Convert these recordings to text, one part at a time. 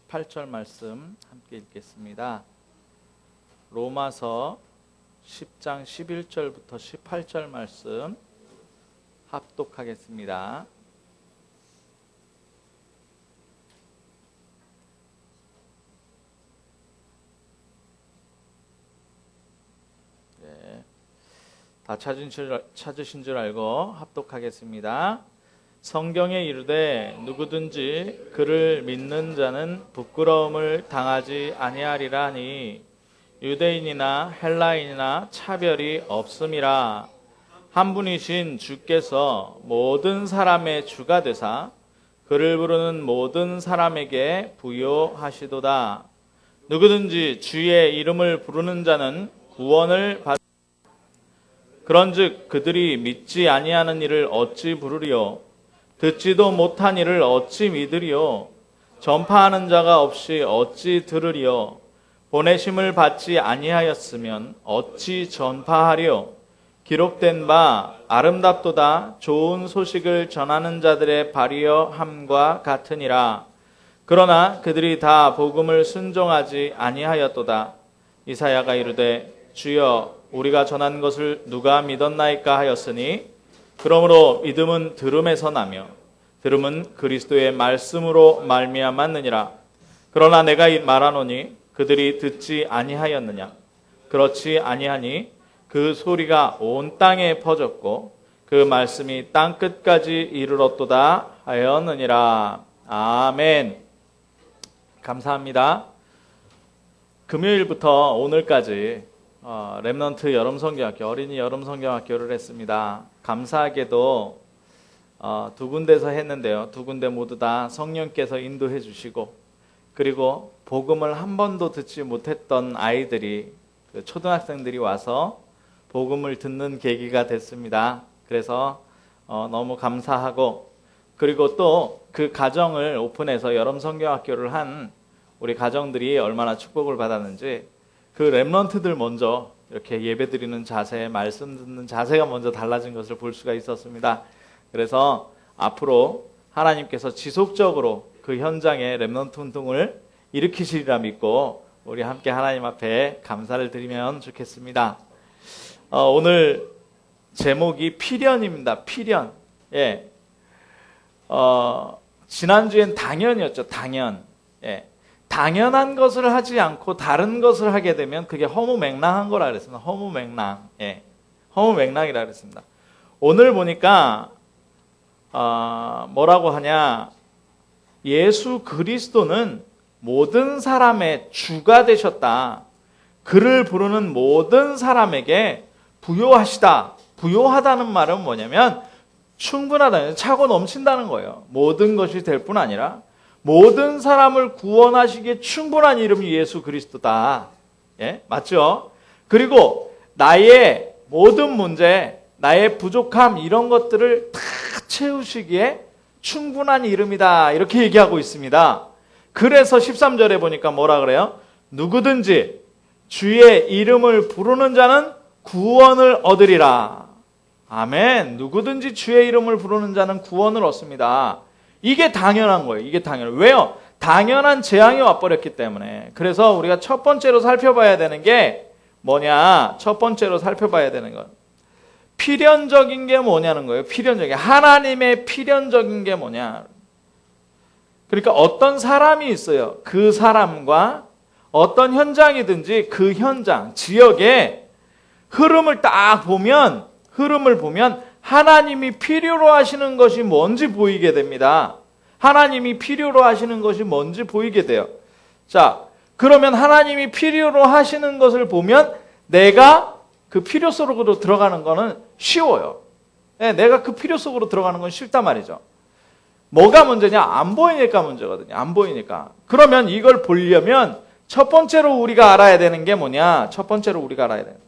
18절 말씀 함께 읽겠습니다. 로마서 10장 11절부터 18절 말씀 합독하겠습니다. 다 찾으신 줄 알고 합독하겠습니다. 성경에 이르되 누구든지 그를 믿는 자는 부끄러움을 당하지 아니하리라 하니 유대인이나 헬라인이나 차별이 없음이라. 한 분이신 주께서 모든 사람의 주가 되사 그를 부르는 모든 사람에게 부요하시도다. 누구든지 주의 이름을 부르는 자는 구원을 받. 그런즉 그들이 믿지 아니하는 이를 어찌 부르리요? 듣지도 못한 이를 어찌 믿으리요? 전파하는 자가 없이 어찌 들으리요? 보내심을 받지 아니하였으면 어찌 전파하리요? 기록된 바 아름답도다 좋은 소식을 전하는 자들의 발이여 함과 같으니라. 그러나 그들이 다 복음을 순종하지 아니하였도다. 이사야가 이르되 주여 우리가 전한 것을 누가 믿었나이까 하였으니 그러므로 믿음은 들음에서 나며 들음은 그리스도의 말씀으로 말미암았느니라. 그러나 내가 말하노니 그들이 듣지 아니하였느냐? 그렇지 아니하니 그 소리가 온 땅에 퍼졌고 그 말씀이 땅 끝까지 이르렀도다 하였느니라. 아멘. 감사합니다. 금요일부터 오늘까지 렘넌트 여름성경학교, 어린이 여름성경학교를 했습니다. 감사하게도 두 군데서 했는데요. 두 군데 모두 다 성령께서 인도해 주시고, 그리고 복음을 한 번도 듣지 못했던 아이들이, 초등학생들이 와서 복음을 듣는 계기가 됐습니다. 그래서 너무 감사하고, 그리고 또 그 가정을 오픈해서 여름성경학교를 한 우리 가정들이 얼마나 축복을 받았는지, 그 렘넌트들 먼저 이렇게 예배드리는 자세, 말씀 듣는 자세가 먼저 달라진 것을 볼 수가 있었습니다. 그래서 앞으로 하나님께서 지속적으로 그 현장에 렘넌트 운동을 일으키시리라 믿고 우리 함께 하나님 앞에 감사를 드리면 좋겠습니다. 오늘 제목이 필연입니다. 필연. 예. 지난주엔 당연이었죠. 당연. 예. 당연한 것을 하지 않고 다른 것을 하게 되면 그게 허무맹랑한 거라 그랬습니다. 허무맹랑. 예. 허무맹랑이라 그랬습니다. 오늘 보니까 뭐라고 하냐? 예수 그리스도는 모든 사람의 주가 되셨다. 그를 부르는 모든 사람에게 부요하시다. 부요하다는 말은 뭐냐면 충분하다, 차고 넘친다는 거예요. 모든 것이 될 뿐 아니라 모든 사람을 구원하시기에 충분한 이름이 예수 그리스도다. 예? 맞죠? 그리고 나의 모든 문제, 나의 부족함 이런 것들을 다 채우시기에 충분한 이름이다. 이렇게 얘기하고 있습니다. 그래서 13절에 보니까 뭐라 그래요? 누구든지 주의 이름을 부르는 자는 구원을 얻으리라. 아멘. 누구든지 주의 이름을 부르는 자는 구원을 얻습니다. 이게 당연한 거예요. 이게 당연해요. 왜요? 당연한 재앙이 와버렸기 때문에. 그래서 우리가 첫 번째로 살펴봐야 되는 게 뭐냐? 첫 번째로 살펴봐야 되는 건 필연적인 게 뭐냐는 거예요. 필연적인. 하나님의 필연적인 게 뭐냐? 그러니까 어떤 사람이 있어요. 그 사람과 어떤 현장이든지 그 현장, 지역의 흐름을 딱 보면, 하나님이 필요로 하시는 것이 뭔지 보이게 됩니다. 하나님이 필요로 하시는 것이 뭔지 보이게 돼요. 자, 그러면 하나님이 필요로 하시는 것을 보면 내가 그 필요 속으로 들어가는 거는 쉬워요. 네, 내가 그 필요 속으로 들어가는 건 쉽단 말이죠. 뭐가 문제냐? 안 보이니까 문제거든요. 안 보이니까. 그러면 이걸 보려면 첫 번째로 우리가 알아야 되는 게 뭐냐? 첫 번째로 우리가 알아야 되는.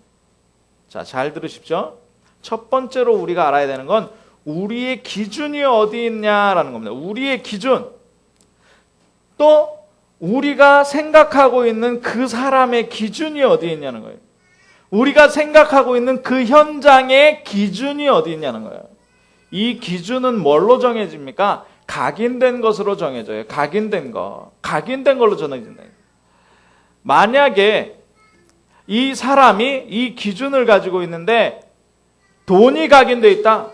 자, 잘 들으십시오. 첫 번째로 우리가 알아야 되는 건 우리의 기준이 어디 있냐라는 겁니다. 우리의 기준. 또 우리가 생각하고 있는 그 사람의 기준이 어디 있냐는 거예요. 우리가 생각하고 있는 그 현장의 기준이 어디 있냐는 거예요. 이 기준은 뭘로 정해집니까? 각인된 것으로 정해져요. 각인된 거. 각인된 걸로 정해진다. 만약에 이 사람이 이 기준을 가지고 있는데 돈이 각인되어 있다.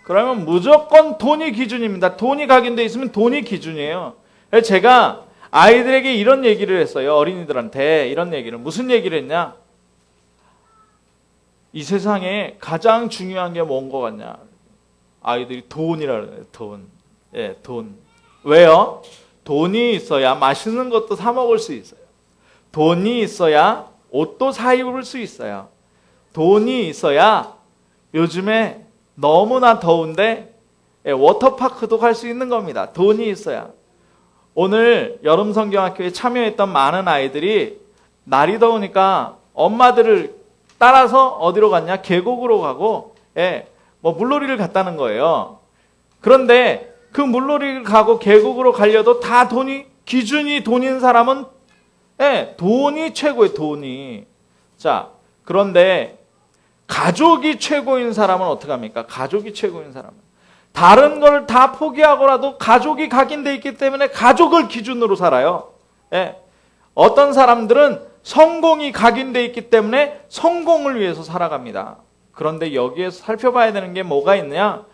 그러면 무조건 돈이 기준입니다. 돈이 각인되어 있으면 돈이 기준이에요. 제가 아이들에게 이런 얘기를 했어요. 어린이들한테 이런 얘기를. 무슨 얘기를 했냐? 이 세상에 가장 중요한 게 뭔 것 같냐? 아이들이 돈이라 그래요. 돈. 예, 돈. 왜요? 돈이 있어야 맛있는 것도 사 먹을 수 있어요. 돈이 있어야 옷도 사 입을 수 있어요. 돈이 있어야 요즘에 너무나 더운데 워터파크도 갈 수 있는 겁니다. 돈이 있어야. 오늘 여름성경학교에 참여했던 많은 아이들이 날이 더우니까 엄마들을 따라서 어디로 갔냐? 계곡으로 가고 물놀이를 갔다는 거예요. 그런데 그 물놀이를 가고 계곡으로 가려도 다 기준이 돈인 사람은 돈이 최고예요. 돈이. 자, 그런데 가족이 최고인 사람은 어떻게 합니까? 가족이 최고인 사람은 다른 걸 다 포기하고라도 가족이 각인되어 있기 때문에 가족을 기준으로 살아요. 어떤 사람들은 성공이 각인되어 있기 때문에 성공을 위해서 살아갑니다. 그런데 여기에서 살펴봐야 되는 게 뭐가 있느냐?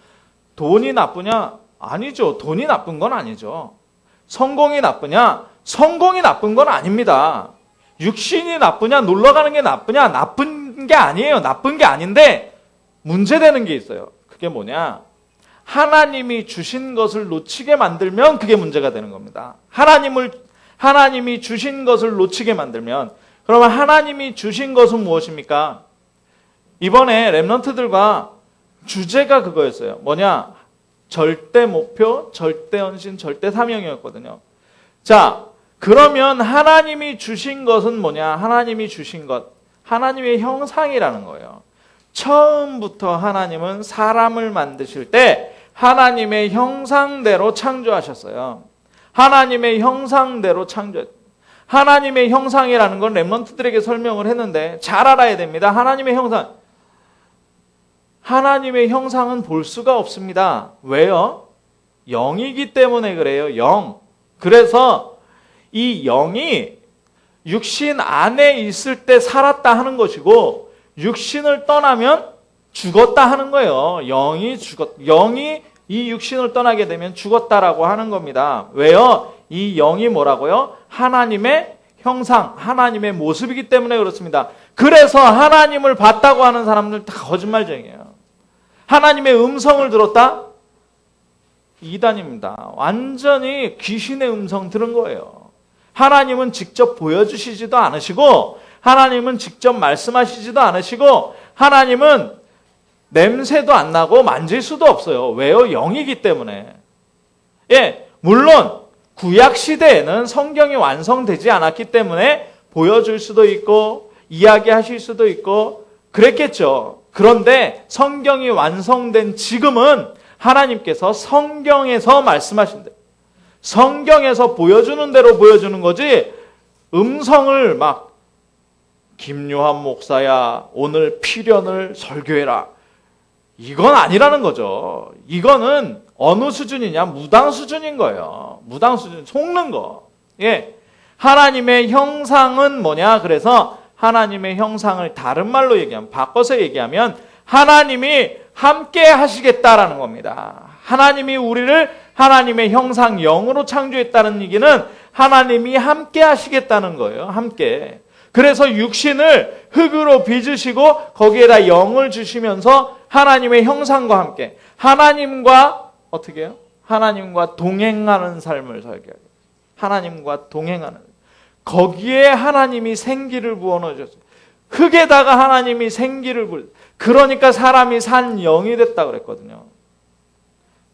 돈이 나쁘냐? 아니죠. 돈이 나쁜 건 아니죠. 성공이 나쁘냐? 성공이 나쁜 건 아닙니다. 육신이 나쁘냐? 놀러가는 게 나쁘냐? 나쁜 게 아니에요. 나쁜 게 아닌데 문제되는 게 있어요. 그게 뭐냐? 하나님이 주신 것을 놓치게 만들면 그게 문제가 되는 겁니다. 하나님이 주신 것을 놓치게 만들면, 그러면 하나님이 주신 것은 무엇입니까? 이번에 렘넌트들과 주제가 그거였어요. 뭐냐? 절대 목표, 절대 헌신, 절대 사명이었거든요. 자, 그러면 하나님이 주신 것은 뭐냐? 하나님이 주신 것, 하나님의 형상이라는 거예요. 처음부터 하나님은 사람을 만드실 때 하나님의 형상대로 창조하셨어요. 하나님의 형상대로 창조했어요. 하나님의 형상이라는 건 렘넌트들에게 설명을 했는데 잘 알아야 됩니다. 하나님의 형상. 하나님의 형상은 볼 수가 없습니다. 왜요? 영이기 때문에 그래요. 영. 그래서 이 영이 육신 안에 있을 때 살았다 하는 것이고 육신을 떠나면 죽었다 하는 거예요. 영이 이 육신을 떠나게 되면 죽었다라고 하는 겁니다. 왜요? 이 영이 뭐라고요? 하나님의 형상, 하나님의 모습이기 때문에 그렇습니다. 그래서 하나님을 봤다고 하는 사람들 다 거짓말쟁이에요. 하나님의 음성을 들었다? 이단입니다. 완전히 귀신의 음성 들은 거예요. 하나님은 직접 보여주시지도 않으시고 하나님은 직접 말씀하시지도 않으시고 하나님은 냄새도 안 나고 만질 수도 없어요. 왜요? 영이기 때문에. 물론 구약 시대에는 성경이 완성되지 않았기 때문에 보여줄 수도 있고 이야기하실 수도 있고 그랬겠죠. 그런데 성경이 완성된 지금은 하나님께서 성경에서 말씀하신대. 성경에서 보여주는 대로 보여주는 거지 음성을 막 김요한 목사야 오늘 필연을 설교해라. 이건 아니라는 거죠. 이거는 어느 수준이냐? 무당 수준인 거예요. 무당 수준, 속는 거. 하나님의 형상은 뭐냐? 그래서 하나님의 형상을 다른 말로 얘기하면, 바꿔서 얘기하면 하나님이 함께 하시겠다라는 겁니다. 하나님이 우리를 하나님의 형상 영으로 창조했다는 얘기는 하나님이 함께 하시겠다는 거예요. 함께. 그래서 육신을 흙으로 빚으시고 거기에다 영을 주시면서 하나님의 형상과 함께 하나님과 어떻게 해요? 하나님과 동행하는 삶을 살게 하고 하나님과 동행하는 거기에 하나님이 생기를 부어넣으셨어요. 흙에다가 하나님이 생기를 부어 그러니까 사람이 산 영이 됐다 그랬거든요.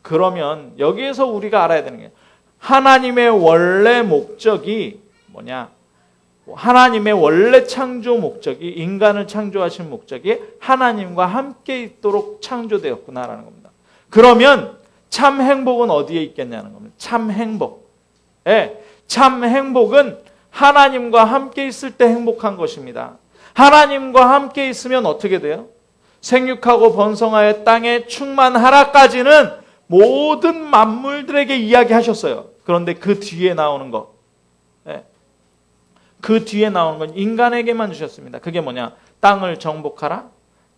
그러면 여기에서 우리가 알아야 되는 게 하나님의 원래 목적이 뭐냐? 하나님의 원래 창조 목적이 인간을 창조하신 목적이 하나님과 함께 있도록 창조되었구나라는 겁니다. 그러면 참 행복은 어디에 있겠냐는 겁니다. 참 행복. 참 행복은 하나님과 함께 있을 때 행복한 것입니다. 하나님과 함께 있으면 어떻게 돼요? 생육하고 번성하여 땅에 충만하라까지는 모든 만물들에게 이야기하셨어요. 그런데 그 뒤에 나오는 거, 그 뒤에 나오는 건 인간에게만 주셨습니다. 그게 뭐냐? 땅을 정복하라,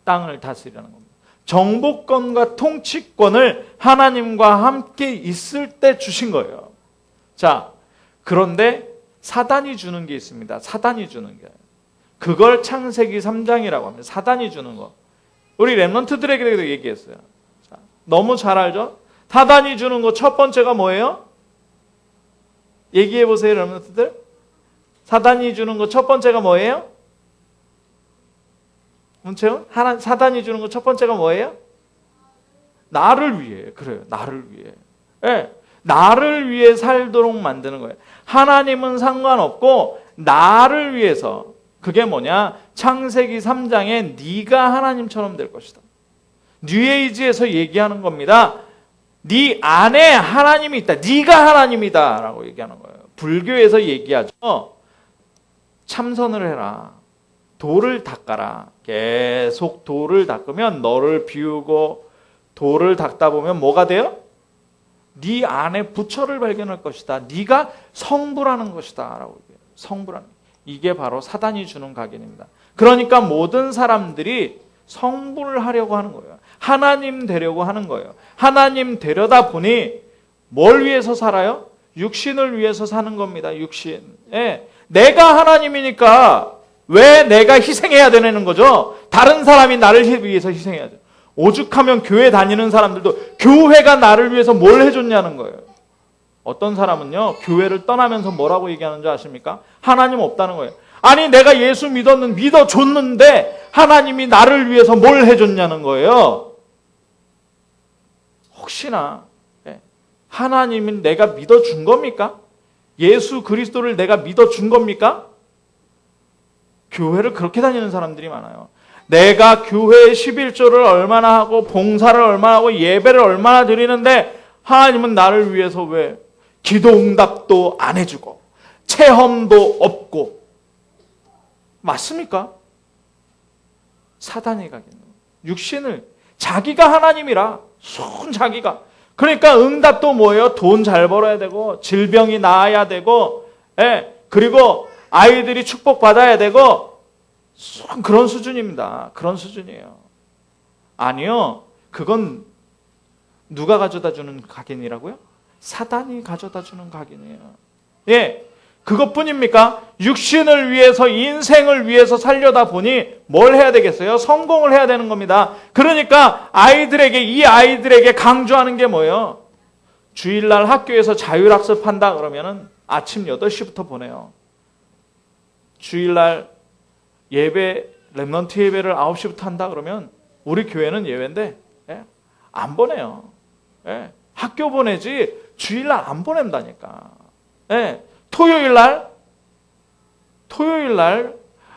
땅을 다스리라는 겁니다. 정복권과 통치권을 하나님과 함께 있을 때 주신 거예요. 자, 그런데 사단이 주는 게 있습니다. 사단이 주는 게. 그걸 창세기 3장이라고 합니다. 사단이 주는 거. 우리 렘넌트들에게도 얘기했어요. 자, 너무 잘 알죠? 사단이 주는 거 첫 번째가 뭐예요? 얘기해 보세요, 렘넌트들. 사단이 주는 거 첫 번째가 뭐예요? 문채원? 사단이 주는 거 첫 번째가 뭐예요? 나를 위해. 그래요. 나를 위해. 네. 나를 위해 살도록 만드는 거예요. 하나님은 상관없고 나를 위해서. 그게 뭐냐? 창세기 3장에 네가 하나님처럼 될 것이다. 뉴에이지에서 얘기하는 겁니다. 네 안에 하나님이 있다. 네가 하나님이다 라고 얘기하는 거예요. 불교에서 얘기하죠. 참선을 해라. 돌을 닦아라. 계속 돌을 닦으면 너를 비우고 돌을 닦다 보면 뭐가 돼요? 네 안에 부처를 발견할 것이다. 네가 성부라는 것이다 라고 얘기해요. 성부라는. 이게 바로 사단이 주는 각인입니다. 그러니까 모든 사람들이 성부를 하려고 하는 거예요. 하나님 되려고 하는 거예요. 하나님 되려다 보니 뭘 위해서 살아요? 육신을 위해서 사는 겁니다. 육신. 예. 내가 하나님이니까 왜 내가 희생해야 되는 거죠? 다른 사람이 나를 위해서 희생해야죠. 오죽하면 교회 다니는 사람들도 교회가 나를 위해서 뭘 해줬냐는 거예요. 어떤 사람은요, 교회를 떠나면서 뭐라고 얘기하는 줄 아십니까? 하나님 없다는 거예요. 아니, 내가 예수 믿어줬는데 하나님이 나를 위해서 뭘 해줬냐는 거예요. 혹시나 하나님은 내가 믿어준 겁니까? 예수 그리스도를 내가 믿어준 겁니까? 교회를 그렇게 다니는 사람들이 많아요. 내가 교회에 11조를 얼마나 하고 봉사를 얼마나 하고 예배를 얼마나 드리는데 하나님은 나를 위해서 왜 기도 응답도 안 해주고 체험도 없고. 맞습니까? 사단이 가겠네요. 육신을 자기가 하나님이라 손 자기가. 그러니까 응답도 뭐예요? 돈 잘 벌어야 되고 질병이 나아야 되고 그리고 아이들이 축복받아야 되고 그런 수준입니다. 그런 수준이에요. 아니요. 그건 누가 가져다 주는 각인이라고요? 사단이 가져다 주는 각인이에요. 예. 그것뿐입니까? 육신을 위해서 인생을 위해서 살려다 보니 뭘 해야 되겠어요? 성공을 해야 되는 겁니다. 그러니까 이 아이들에게 강조하는 게 뭐예요? 주일날 학교에서 자율학습한다 그러면은 아침 8시부터 보내요. 주일날 예배, 렘넌트 예배를 9시부터 한다 그러면 우리 교회는 예외인데 안 보내요. 학교 보내지 주일날 안 보낸다니까. 토요일날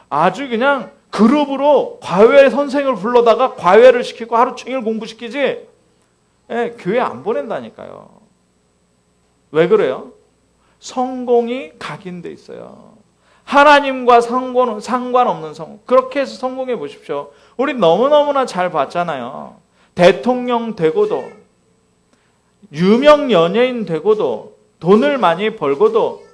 아주 그냥 그룹으로 과외 선생을 불러다가 과외를 시키고 하루 종일 공부시키지 교회 안 보낸다니까요. 왜 그래요? 성공이 각인돼 있어요. 하나님과 상관없는 성공. 그렇게 해서 성공해 보십시오. 우리 너무너무나 잘 봤잖아요. 대통령 되고도 유명 연예인 되고도 돈을 많이 벌고도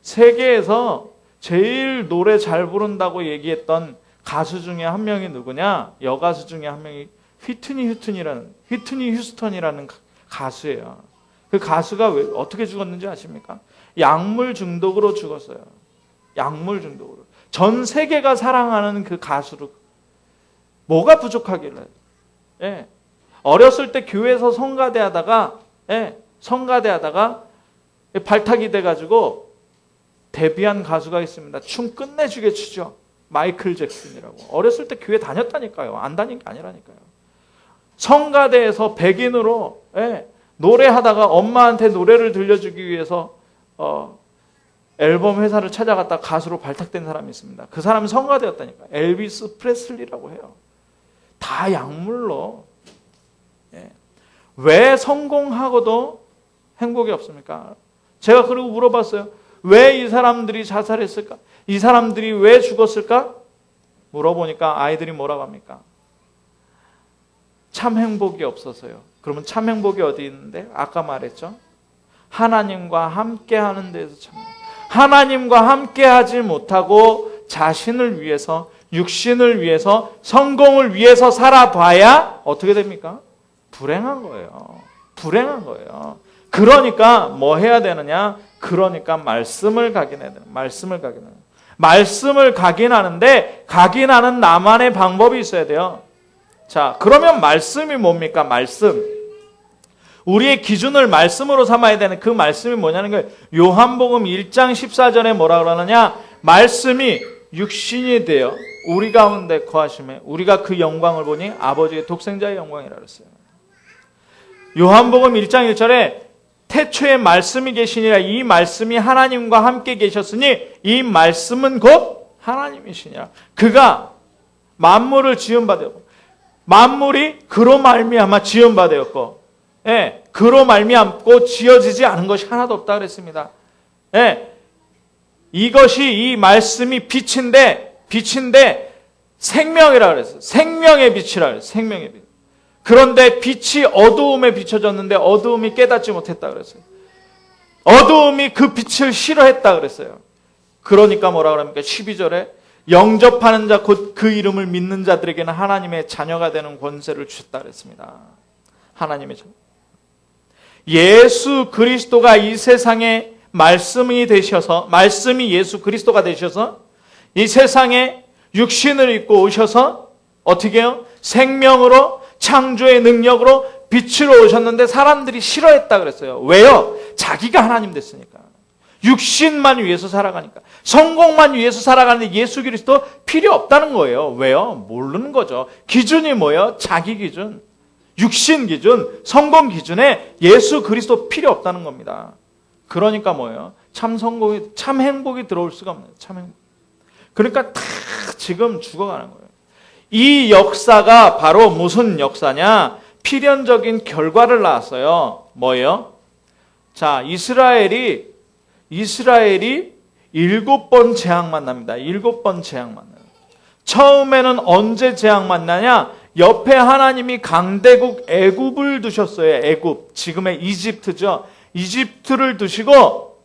세계에서 제일 노래 잘 부른다고 얘기했던 가수 중에 한 명이 누구냐? 여가수 중에 한 명이 휘트니 휴스턴이라는 가수예요. 그 가수가 어떻게 죽었는지 아십니까? 약물 중독으로 죽었어요. 약물 중독으로. 전 세계가 사랑하는 그 가수로. 뭐가 부족하길래? 어렸을 때 교회에서 성가대 하다가 발탁이 돼가지고 데뷔한 가수가 있습니다. 춤 끝내주게 추죠. 마이클 잭슨이라고. 어렸을 때 교회 다녔다니까요. 안 다닌 게 아니라니까요. 성가대에서 백인으로 노래하다가 엄마한테 노래를 들려주기 위해서 앨범 회사를 찾아갔다 가수로 발탁된 사람이 있습니다. 그 사람이 성가대였다니까. 엘비스 프레슬리라고 해요. 다 약물로. 왜 성공하고도 행복이 없습니까? 제가 그리고 물어봤어요. 왜 이 사람들이 자살했을까? 이 사람들이 왜 죽었을까? 물어보니까 아이들이 뭐라고 합니까? 참 행복이 없어서요. 그러면 참 행복이 어디 있는데? 아까 말했죠. 하나님과 함께 하는 데서 참. 하나님과 함께 하지 못하고 자신을 위해서, 육신을 위해서, 성공을 위해서 살아봐야 어떻게 됩니까? 불행한 거예요. 불행한 거예요. 그러니까 뭐 해야 되느냐? 그러니까 말씀을 각인해야 되는. 말씀을 각인해야 되는. 말씀을 각인하는데 각인하는 나만의 방법이 있어야 돼요. 자, 그러면 말씀이 뭡니까? 말씀. 우리의 기준을 말씀으로 삼아야 되는 그 말씀이 뭐냐는 거예요. 요한복음 1장 14절에 뭐라 그러느냐? 말씀이 육신이 되어 우리 가운데 거하심에 우리가 그 영광을 보니 아버지의 독생자의 영광이라 그랬어요. 요한복음 1장 1절에 태초에 말씀이 계시니라. 이 말씀이 하나님과 함께 계셨으니 이 말씀은 곧 하나님이시니라. 그가 만물을 지은 바 되었고 만물이 그로 말미암아 지은 바 되었고, 예, 그로 말미암고 지어지지 않은 것이 하나도 없다 그랬습니다. 예, 이것이 이 말씀이 빛인데 생명이라 그랬어요. 생명의 빛이라 그랬어요. 생명의 빛. 그런데 빛이 어두움에 비춰졌는데 어두움이 깨닫지 못했다 그랬어요. 어두움이 그 빛을 싫어했다 그랬어요. 그러니까 뭐라 그럽니까? 12절에 영접하는 자 곧 그 이름을 믿는 자들에게는 하나님의 자녀가 되는 권세를 주셨다 그랬습니다. 하나님의 자녀. 예수 그리스도가 이 세상에 말씀이 되셔서, 말씀이 예수 그리스도가 되셔서 이 세상에 육신을 입고 오셔서 어떻게 해요? 생명으로, 창조의 능력으로 빛으로 오셨는데 사람들이 싫어했다 그랬어요. 왜요? 자기가 하나님 됐으니까. 육신만 위해서 살아가니까. 성공만 위해서 살아가는데 예수 그리스도 필요 없다는 거예요. 왜요? 모르는 거죠. 기준이 뭐예요? 자기 기준. 육신 기준, 성공 기준에 예수 그리스도 필요 없다는 겁니다. 그러니까 뭐예요? 참 성공이, 참 행복이 들어올 수가 없네요. 참 행복. 그러니까 다 지금 죽어가는 거예요. 이 역사가 바로 무슨 역사냐? 필연적인 결과를 낳았어요. 뭐예요? 자, 이스라엘이 7번 재앙 만납니다. 7번 재앙 만나요. 처음에는 언제 재앙 만나냐? 옆에 하나님이 강대국 애굽을 두셨어요. 애굽. 지금의 이집트죠. 이집트를 두시고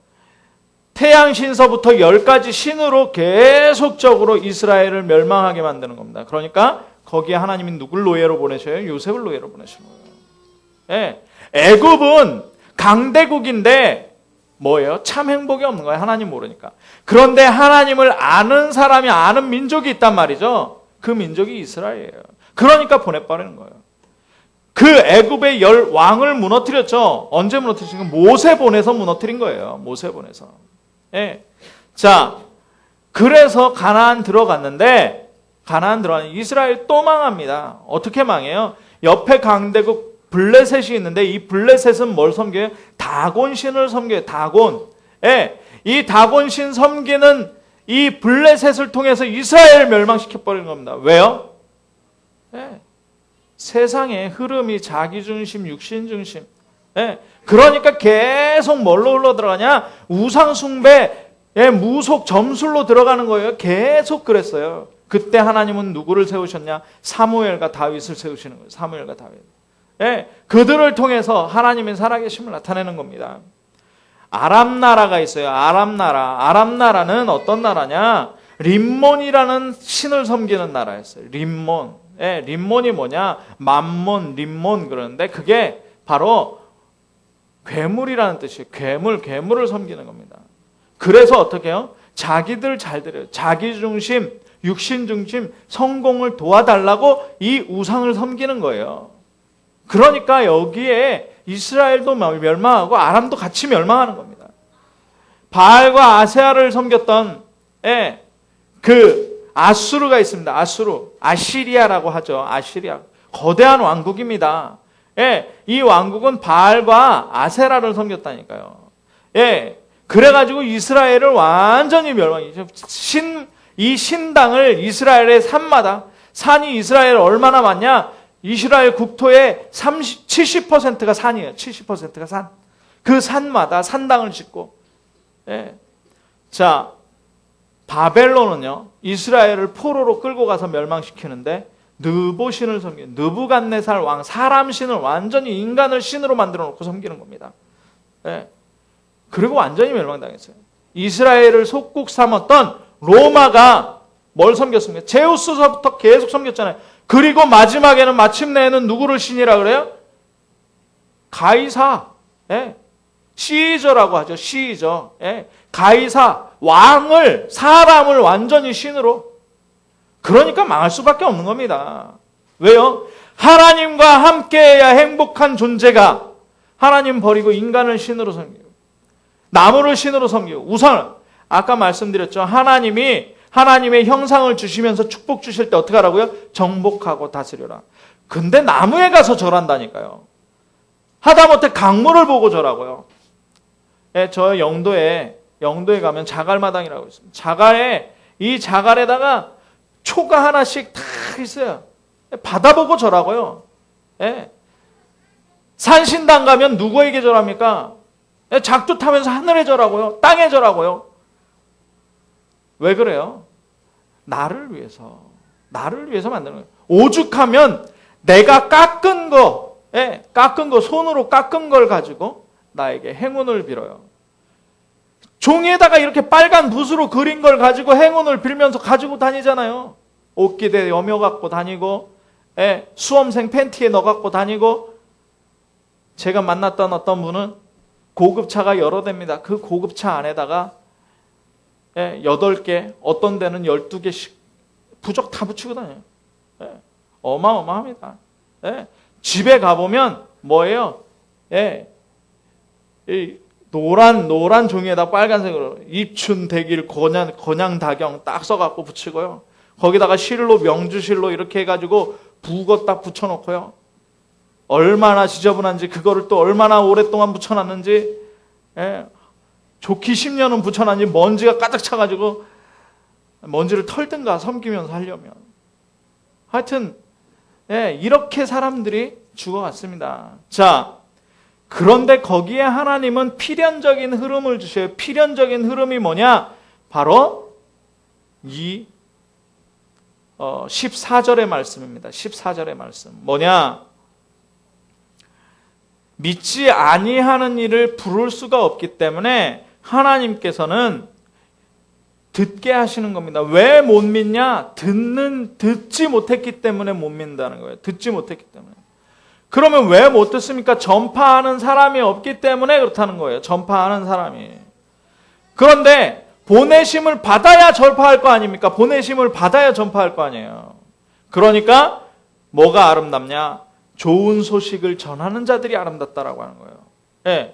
태양신서부터 10가지 신으로 계속적으로 이스라엘을 멸망하게 만드는 겁니다. 그러니까 거기에 하나님이 누굴 노예로 보내셔요? 요셉을 노예로 보내신 거예요. 예. 애굽은 강대국인데 뭐예요? 참 행복이 없는 거예요. 하나님 모르니까. 그런데 하나님을 아는 사람이 아는 민족이 있단 말이죠. 그 민족이 이스라엘이에요. 그러니까 보내버리는 거예요. 그 애굽의 10왕을 무너뜨렸죠. 언제 무너뜨리신 거예요? 모세 보내서 무너뜨린 거예요. 모세 보내서. 예. 자, 그래서 가나안 들어갔는데 이스라엘 또 망합니다. 어떻게 망해요? 옆에 강대국 블레셋이 있는데 이 블레셋은 뭘 섬겨요? 다곤신을 섬겨요. 다곤. 예. 이 다곤신 섬기는 이 블레셋을 통해서 이스라엘을 멸망시켜버리는 겁니다. 왜요? 예. 세상의 흐름이 자기 중심, 육신 중심. 예. 그러니까 계속 뭘로 흘러들어가냐? 우상 숭배, 예, 무속 점술로 들어가는 거예요. 계속 그랬어요. 그때 하나님은 누구를 세우셨냐? 사무엘과 다윗을 세우시는 거예요. 사무엘과 다윗. 예, 그들을 통해서 하나님의 살아계심을 나타내는 겁니다. 아람 나라가 있어요. 아람 나라. 아람 나라는 어떤 나라냐? 림몬이라는 신을 섬기는 나라였어요. 림몬. 예, 림몬이 뭐냐? 맘몬, 림몬 그러는데 그게 바로 괴물이라는 뜻이에요. 괴물을 섬기는 겁니다. 그래서 어떻게 해요? 자기들 잘 들여요. 자기 중심, 육신 중심, 성공을 도와달라고 이 우상을 섬기는 거예요. 그러니까 여기에 이스라엘도 멸망하고 아람도 같이 멸망하는 겁니다. 바알과 아세아를 섬겼던 그 아수르가 있습니다. 아시리아라고 하죠. 아시리아. 거대한 왕국입니다. 이 왕국은 바알과 아세라를 섬겼다니까요. 그래가지고 이스라엘을 완전히 멸망이죠. 이 신당을 이스라엘의 산이 이스라엘 얼마나 많냐? 이스라엘 국토의 70%가 산이에요. 70%가 산. 그 산마다 산당을 짓고. 자, 바벨론은요, 이스라엘을 포로로 끌고 가서 멸망시키는데 느보신을 섬기는, 느부갓네살 왕, 사람 신을 완전히 인간을 신으로 만들어 놓고 섬기는 겁니다. 예. 그리고 완전히 멸망당했어요. 이스라엘을 속국 삼았던 로마가 뭘 섬겼습니까? 제우스서부터 계속 섬겼잖아요. 그리고 마지막에는 마침내에는 누구를 신이라 그래요? 가이사, 예. 시저라고 하죠. 시저, 예. 가이사, 왕을, 사람을 완전히 신으로. 그러니까 망할 수밖에 없는 겁니다. 왜요? 하나님과 함께해야 행복한 존재가 하나님 버리고 인간을 신으로 섬기고 나무를 신으로 섬기고 우선 아까 말씀드렸죠. 하나님의 형상을 주시면서 축복 주실 때 어떻게 하라고요? 정복하고 다스려라. 근데 나무에 가서 절한다니까요. 하다못해 강물을 보고 절하고요. 예, 저 영도에 가면 자갈마당이라고 있습니다. 이 자갈에다가 초가 하나씩 다 있어요. 바다 보고 절하고요. 예. 산신당 가면 누구에게 절합니까? 예, 작두 타면서 하늘에 절하고요. 땅에 절하고요. 왜 그래요? 나를 위해서 만드는 거예요. 오죽하면 내가 깎은 거, 손으로 깎은 걸 가지고 나에게 행운을 빌어요. 종이에다가 이렇게 빨간 붓으로 그린 걸 가지고 행운을 빌면서 가지고 다니잖아요. 옷기대 여며 갖고 다니고, 수험생 팬티에 넣어 갖고 다니고. 제가 만났던 어떤 분은 고급차가 여러 대입니다. 그 고급차 안에다가 8개, 어떤 데는 12개씩 부적 다 붙이고 다녀요. 어마어마합니다. 집에 가보면 뭐예요? 이 노란 종이에다 빨간색으로 입춘대길 건양다경 딱 써갖고 붙이고요. 거기다가 실로 명주실로 이렇게 해가지고 부거 딱 붙여놓고요. 얼마나 지저분한지 그거를 또 얼마나 오랫동안 붙여놨는지 좋기 10년은 붙여놨는지 먼지가 가득 차가지고 먼지를 털든가 섬기면서 하려면 하여튼 이렇게 사람들이 죽어갔습니다. 자, 그런데 거기에 하나님은 필연적인 흐름을 주셔요. 필연적인 흐름이 뭐냐? 바로 이 14절의 말씀입니다. 14절의 말씀. 뭐냐? 믿지 아니하는 이를 부를 수가 없기 때문에 하나님께서는 듣게 하시는 겁니다. 왜 못 믿냐? 듣지 못했기 때문에 못 믿는다는 거예요. 듣지 못했기 때문에. 그러면 왜 못 듣습니까? 전파하는 사람이 없기 때문에 그렇다는 거예요. 전파하는 사람이. 그런데 보내심을 받아야 전파할 거 아닙니까? 보내심을 받아야 전파할 거 아니에요. 그러니까 뭐가 아름답냐? 좋은 소식을 전하는 자들이 아름답다라고 하는 거예요.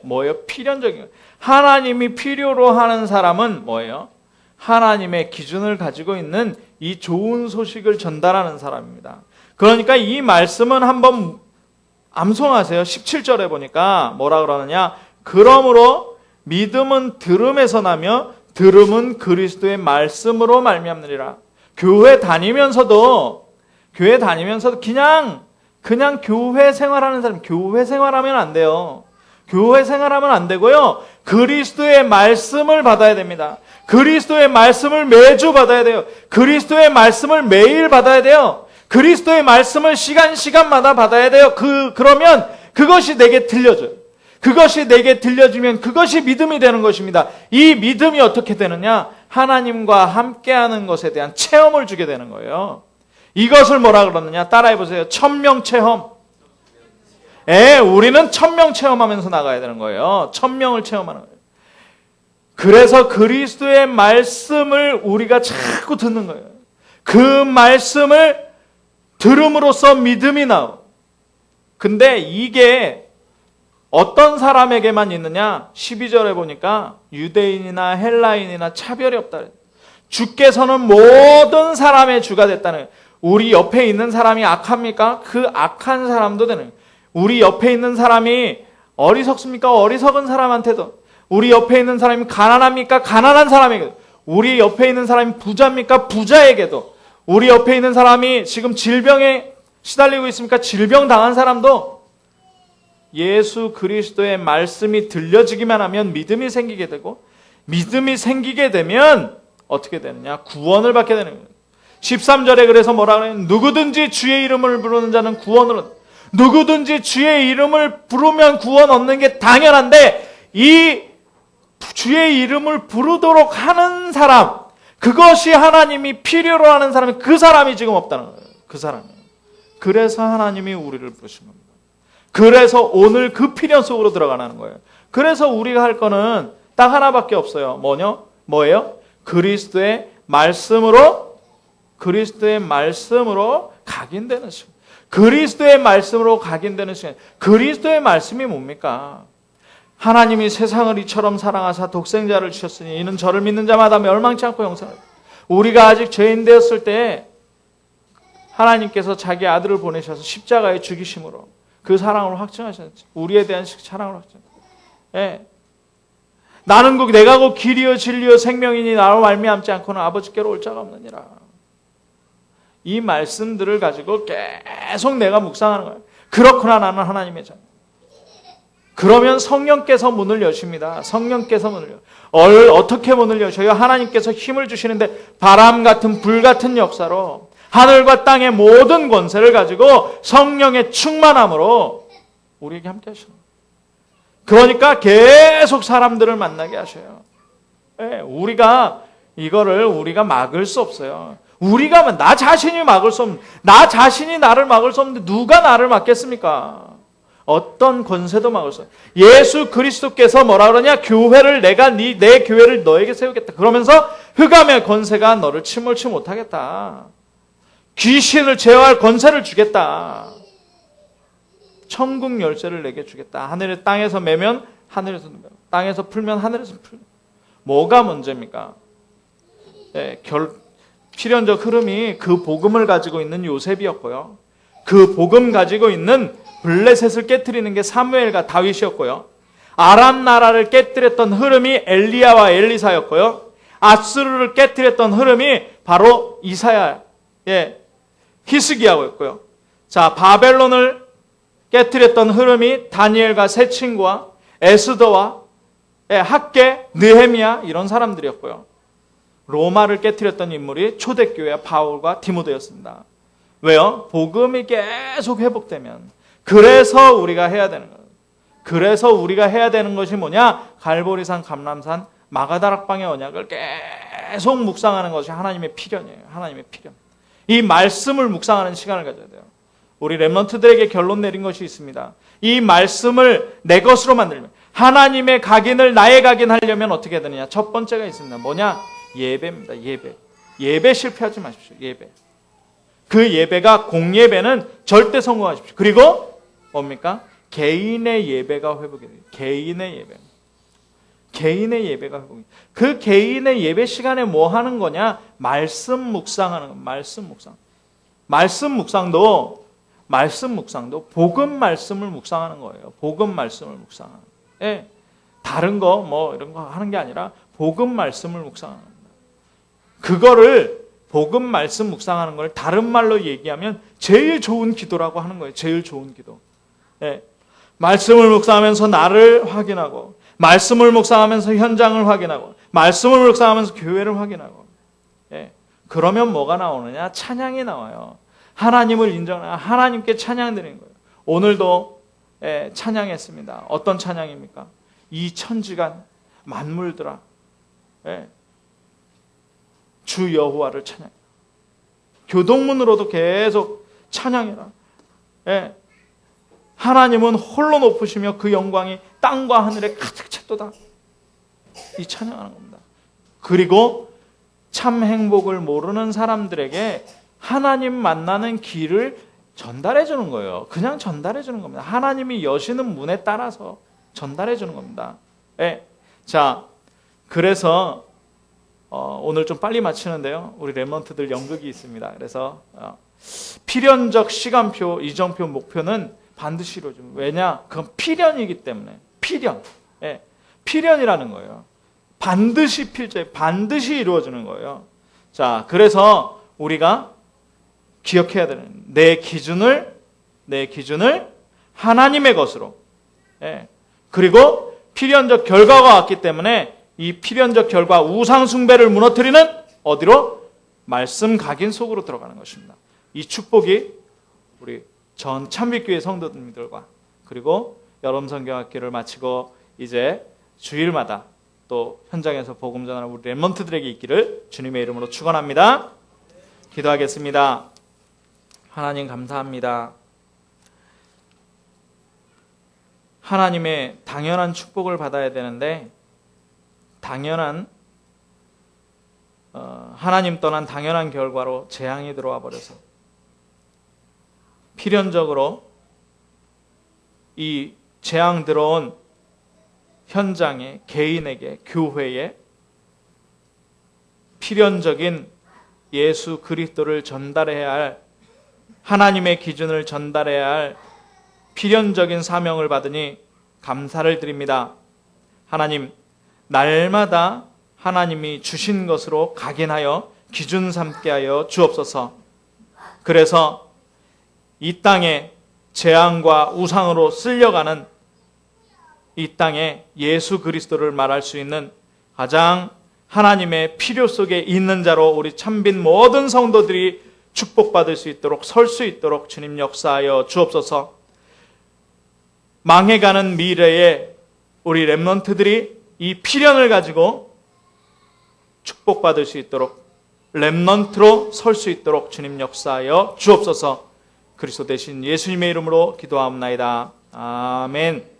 뭐예요? 필연적인 거예요. 하나님이 필요로 하는 사람은 뭐예요? 하나님의 기준을 가지고 있는 이 좋은 소식을 전달하는 사람입니다. 그러니까 이 말씀은 한번 암송하세요. 17절에 보니까 뭐라 그러느냐? 그러므로 믿음은 들음에서 나며 들음은 그리스도의 말씀으로 말미암느니라. 교회 다니면서도 그냥 교회 생활하는 사람, 교회 생활하면 안 돼요. 교회 생활하면 안 되고요. 그리스도의 말씀을 받아야 됩니다. 그리스도의 말씀을 매주 받아야 돼요. 그리스도의 말씀을 매일 받아야 돼요. 그리스도의 말씀을 시간마다 받아야 돼요. 그러면 그것이 내게 들려져요. 그것이 내게 들려지면 그것이 믿음이 되는 것입니다. 이 믿음이 어떻게 되느냐? 하나님과 함께하는 것에 대한 체험을 주게 되는 거예요. 이것을 뭐라 그러느냐? 따라해보세요. 천명체험. 우리는 천명 체험하면서 나가야 되는 거예요. 천명을 체험하는 거예요. 그래서 그리스도의 말씀을 우리가 자꾸 듣는 거예요. 그 말씀을 들음으로써 믿음이 나오고. 근데 이게 어떤 사람에게만 있느냐? 12절에 보니까 유대인이나 헬라인이나 차별이 없다. 주께서는 모든 사람의 주가 됐다는 거예요. 우리 옆에 있는 사람이 악합니까? 그 악한 사람도 되는 거예요. 우리 옆에 있는 사람이 어리석습니까? 어리석은 사람한테도. 우리 옆에 있는 사람이 가난합니까? 가난한 사람에게도. 우리 옆에 있는 사람이 부자입니까? 부자에게도. 우리 옆에 있는 사람이 지금 질병에 시달리고 있습니까? 질병 당한 사람도 예수 그리스도의 말씀이 들려지기만 하면 믿음이 생기게 되고, 믿음이 생기게 되면 어떻게 되느냐? 구원을 받게 되는 거예요. 13절에 그래서 뭐라 그래요? 누구든지 주의 이름을 부르는 자는 구원을 얻는다. 누구든지 주의 이름을 부르면 구원 얻는 게 당연한데 이 주의 이름을 부르도록 하는 사람, 그것이 하나님이 필요로 하는 사람이 그 사람이 지금 없다는 거예요. 그 사람이. 그래서 하나님이 우리를 부르신 겁니다. 그래서 오늘 그 필연 속으로 들어가는 거예요. 그래서 우리가 할 거는 딱 하나밖에 없어요. 뭐예요? 그리스도의 말씀으로 각인되는 시간. 그리스도의 말씀으로 각인되는 시간. 그리스도의 말씀이 뭡니까? 하나님이 세상을 이처럼 사랑하사 독생자를 주셨으니 이는 저를 믿는 자마다 멸망치 않고 영생을. 우리가 아직 죄인 되었을 때 하나님께서 자기 아들을 보내셔서 십자가에 죽이심으로 그 사랑을 확증하셨죠. 우리에 대한 사랑을 확증하셨죠. 예. 나는 내가 곧 길이요 진리요 생명이니 나로 말미암지 않고는 아버지께로 올 자가 없느니라. 이 말씀들을 가지고 계속 내가 묵상하는 거예요. 그렇구나, 나는 하나님의 자녀. 그러면 성령께서 문을 여십니다. 성령께서 문을 여. 어떻게 문을 여셔요? 하나님께서 힘을 주시는데 바람 같은 불 같은 역사로 하늘과 땅의 모든 권세를 가지고 성령의 충만함으로 우리에게 함께 하시는 거예요. 그러니까 계속 사람들을 만나게 하셔요. 네, 우리가 막을 수 없어요. 나 자신이 막을 수 없는, 나 자신이 나를 막을 수 없는데 누가 나를 막겠습니까? 어떤 권세도 막을 수 없어요. 예수 그리스도께서 뭐라 그러냐? 교회를 내 교회를 너에게 세우겠다. 그러면서 흑암의 권세가 너를 침몰치 못하겠다. 귀신을 제어할 권세를 주겠다. 천국 열쇠를 내게 주겠다. 하늘에 땅에서 매면 하늘에서 매고 땅에서 풀면 하늘에서 풀고. 뭐가 문제입니까? 네, 필연적 흐름이 그 복음을 가지고 있는 요셉이었고요. 그 복음 가지고 있는 블레셋을 깨트리는 게 사무엘과 다윗이었고요. 아람 나라를 깨뜨렸던 흐름이 엘리야와 엘리사였고요. 아수르를 깨뜨렸던 흐름이 바로 이사야, 히스기야였고요. 자, 바벨론을 깨뜨렸던 흐름이 다니엘과 세 친구와 에스더와 학개, 느헤미야 이런 사람들이었고요. 로마를 깨뜨렸던 인물이 초대교회 바울과 디모데였습니다. 왜요? 복음이 계속 회복되면. 그래서 우리가 해야 되는 거예요. 그래서 우리가 해야 되는 것이 뭐냐? 갈보리산, 감람산, 마가다락방의 언약을 계속 묵상하는 것이 하나님의 필연이에요. 하나님의 필연. 이 말씀을 묵상하는 시간을 가져야 돼요. 우리 렘넌트들에게 결론 내린 것이 있습니다. 이 말씀을 내 것으로 만들면, 하나님의 각인을 나의 각인하려면 어떻게 해야 되느냐? 첫 번째가 있습니다. 뭐냐? 예배입니다. 예배 실패하지 마십시오. 예배. 그 예배가 공예배는 절대 성공하십시오. 그리고 뭡니까? 개인의 예배가 회복이 돼요. 개인의 예배. 개인의 예배가 회복이 돼요. 그 개인의 예배 시간에 뭐 하는 거냐? 말씀 묵상하는 거. 말씀 묵상. 말씀 묵상도 복음 말씀을 묵상하는 거예요. 복음 말씀을 묵상하는. 예. 다른 거 뭐 이런 거 하는 게 아니라 복음 말씀을 묵상하는 겁니다. 그거를 복음 말씀 묵상하는 걸 다른 말로 얘기하면 제일 좋은 기도라고 하는 거예요. 제일 좋은 기도. 예. 말씀을 묵상하면서 나를 확인하고, 말씀을 묵상하면서 현장을 확인하고, 말씀을 묵상하면서 교회를 확인하고. 예. 그러면 뭐가 나오느냐? 찬양이 나와요. 하나님을 인정하는, 하나님께 찬양 드리는 거예요. 오늘도 찬양했습니다. 어떤 찬양입니까? 이 천지간 만물들아, 주 여호와를 찬양. 교동문으로도 계속 찬양해라. 하나님은 홀로 높으시며 그 영광이 땅과 하늘에 가득 찼도다. 이 찬양하는 겁니다. 그리고 참 행복을 모르는 사람들에게 하나님 만나는 길을 전달해 주는 거예요. 그냥 전달해 주는 겁니다. 하나님이 여시는 문에 따라서 전달해 주는 겁니다. 자, 그래서 오늘 좀 빨리 마치는데요. 우리 렘넌트들 연극이 있습니다. 그래서 필연적 시간표, 이정표, 목표는 반드시 이루어집니다. 왜냐? 그건 필연이기 때문에. 필연이라는 거예요. 반드시 필제, 반드시 이루어지는 거예요. 자, 그래서 우리가 기억해야 되는, 내 기준을 하나님의 것으로. 그리고 필연적 결과가 왔기 때문에 이 필연적 결과, 우상 숭배를 무너뜨리는 어디로? 말씀 각인 속으로 들어가는 것입니다. 이 축복이 우리 전 참빛교회 성도님들과 그리고 여름 성경학기를 마치고 이제 주일마다 또 현장에서 복음 전하는 우리 렘넌트들에게 있기를 주님의 이름으로 축원합니다. 기도하겠습니다. 하나님 감사합니다. 하나님의 당연한 축복을 받아야 되는데 하나님 떠난 당연한 결과로 재앙이 들어와 버려서 필연적으로 이 재앙 들어온 현장에, 개인에게, 교회에 필연적인 예수 그리스도를 전달해야 할, 하나님의 기준을 전달해야 할 필연적인 사명을 받으니 감사를 드립니다. 하나님, 날마다 하나님이 주신 것으로 각인하여 기준 삼게 하여 주옵소서. 그래서 이 땅에 재앙과 우상으로 쓸려가는 이 땅에 예수 그리스도를 말할 수 있는 가장 하나님의 필요 속에 있는 자로 우리 참빈 모든 성도들이 축복받을 수 있도록, 설 수 있도록 주님 역사하여 주옵소서. 망해가는 미래에 우리 렘넌트들이 이 필연을 가지고 축복받을 수 있도록, 렘넌트로 설 수 있도록 주님 역사하여 주옵소서. 그리스도 대신 예수님의 이름으로 기도하옵나이다. 아멘.